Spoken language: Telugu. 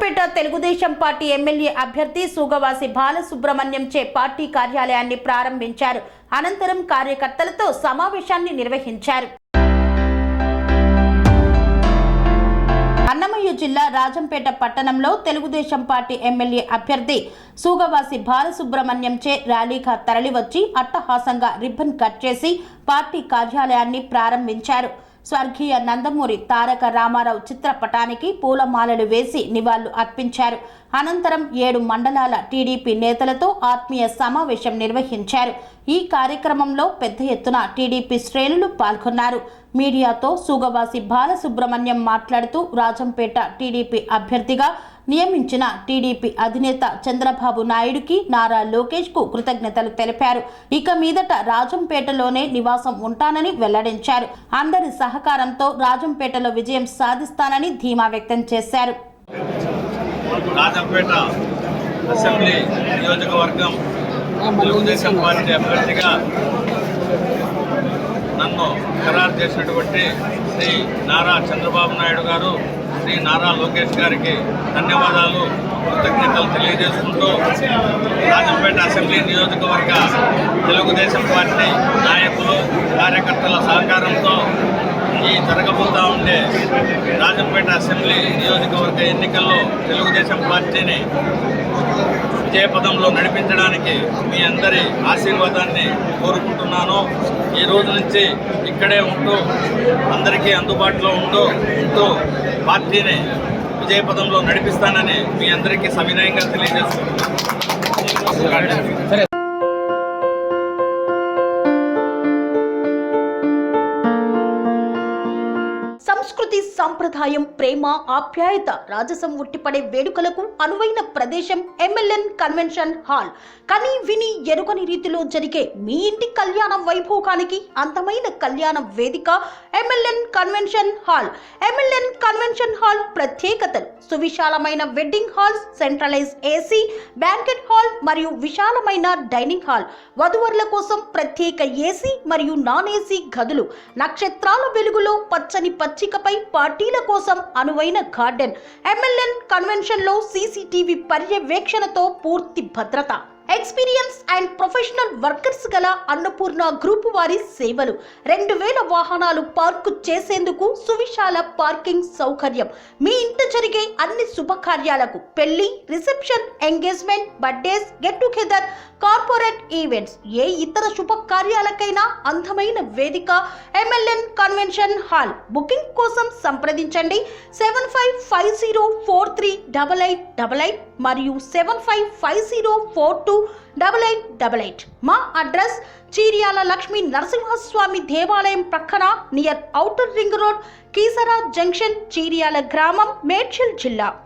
రాజంపేట తెలుగుదేశం పార్టీ ఎమ్మెల్యే అభ్యర్థి సూగవాసి బాలసుబ్రహ్మణ్యం చే పార్టీ కార్యాలయాన్ని ప్రారంభించారు. అనంతరం కార్యకర్తలతో సమావేశాన్ని నిర్వహించారు. అన్నమయ్య జిల్లా రాజంపేట పట్టణంలో తెలుగుదేశం పార్టీ ఎమ్మెల్యే అభ్యర్థి సూగవాసి బాలసుబ్రహ్మణ్యం చే ర్యాలీగా తరలివచ్చి అట్టహాసంగా రిబ్బన్ కట్ చేసి పార్టీ కార్యాలయాన్ని ప్రారంభించారు. స్వర్గీయ నందమూరి తారక రామారావు చిత్రపటానికి పూలమాలలు వేసి నివాళులు అర్పించారు. అనంతరం 7 మండలాల టీడీపీ నేతలతో ఆత్మీయ సమావేశం నిర్వహించారు. ఈ కార్యక్రమంలో పెద్ద ఎత్తున టీడీపీ శ్రేణులు పాల్గొన్నారు. మీడియాతో సూగవాసి బాలసుబ్రహ్మణ్యం మాట్లాడుతూ రాజంపేట టీడీపీ అభ్యర్థిగా నియమించిన టీడీపీ అధినేత చంద్రబాబు నాయుడుకి, నారా లోకేష్ కు కృతజ్ఞతలు తెలిపారు. ఇక మీదట రాజంపేటలోనే నివాసం ఉంటానని వెల్లడించారు. అందరి సహకారంతో రాజంపేటలో విజయం సాధిస్తానని ధీమా వ్యక్తం చేశారు. రాజంపేట అసెంబ్లీ నియోజకవర్గం తెలుగుదేశం పార్టీ అభ్యర్థిగా నన్ను ఖరారు చేసినటువంటి శ్రీ నారా చంద్రబాబు నాయుడు గారు, శ్రీ నారా లోకేష్ గారికి ధన్యవాదాలు, కృతజ్ఞతలు తెలియజేసుకుంటూ రాజంపేట అసెంబ్లీ నియోజకవర్గ తెలుగుదేశం పార్టీ నాయకులు, కార్యకర్తల సహకారంతో ఈ జరగబోతూ ఉండే రాజంపేట అసెంబ్లీ నియోజకవర్గ ఎన్నికల్లో తెలుగుదేశం పార్టీని విజయపదంలో నడిపించడానికి మీ అందరి ఆశీర్వాదాన్ని కోరుకుంటున్నాను. ఈ రోజు నుంచి ఇక్కడే ఉంటూ అందరికీ అందుబాటులో ఉంటూ పార్టీని విజయపదంలో నడిపిస్తానని మీ అందరికీ సవినయంగా తెలియజేస్తున్నాను. సంస్కృతి, సంప్రదాయం, ప్రేమ, ఆప్యాయత, రాజసం ఉట్టిపడే వేడుకలకు అనువైన ప్రదేశం ఎంఎల్ఎన్ కన్వెన్షన్ హాల్. కని విని ఎరుగని రీతిలో జరిగే మీ ఇంటి కళ్యాణ వైభోగానికి అందమైన కళ్యాణ వేదిక MLN convention hall. MLN convention hall ప్రత్యేకతలు: సువిశాలమైన wedding halls, centralise AC banquet hall మరియు విశాలమైన డైనింగ్ హాల్, వధువరుల కోసం ప్రత్యేక ఏసీ మరియు నాన్ ఏసీ గదులు, నక్షత్రాల వెలుగులో పచ్చని పచ్చికపై పార్టీల కోసం అనువైన గార్డెన్. ఎంఎల్ఎన్ కన్వెన్షన్ లో సీసీటీవీ పర్యవేక్షణతో పూర్తి భద్రత. ఎక్స్పీరియన్స్ అండ్ ప్రొఫెషనల్ వర్కర్స్ గల అన్నపూర్ణ గ్రూప్ వారి సేవలు. 2000 వాహనాలు పార్కు చేసేందుకు సువిశాల పార్కింగ్ సౌకర్యం. మీ ఇంట జరిగే అన్ని శుభకార్యాలకు, పెళ్లి, reception, engagement, birthdays, get together, corporate events, ఏ ఇతర శుభకార్యాలకైనా అందమైన వేదిక ఎంఎల్ఎన్ కన్వెన్షన్ హాల్. బుకింగ్ కోసం సంప్రదించండి 7550438888 మరియు 7550428888. మా అడ్రస్ చీర్యాల లక్ష్మీ నరసింహస్వామి దేవాలయం ప్రక్కన, near outer ring road, Keesara junction, Cheeryal గ్రామం, మేడ్చల్ జిల్లా.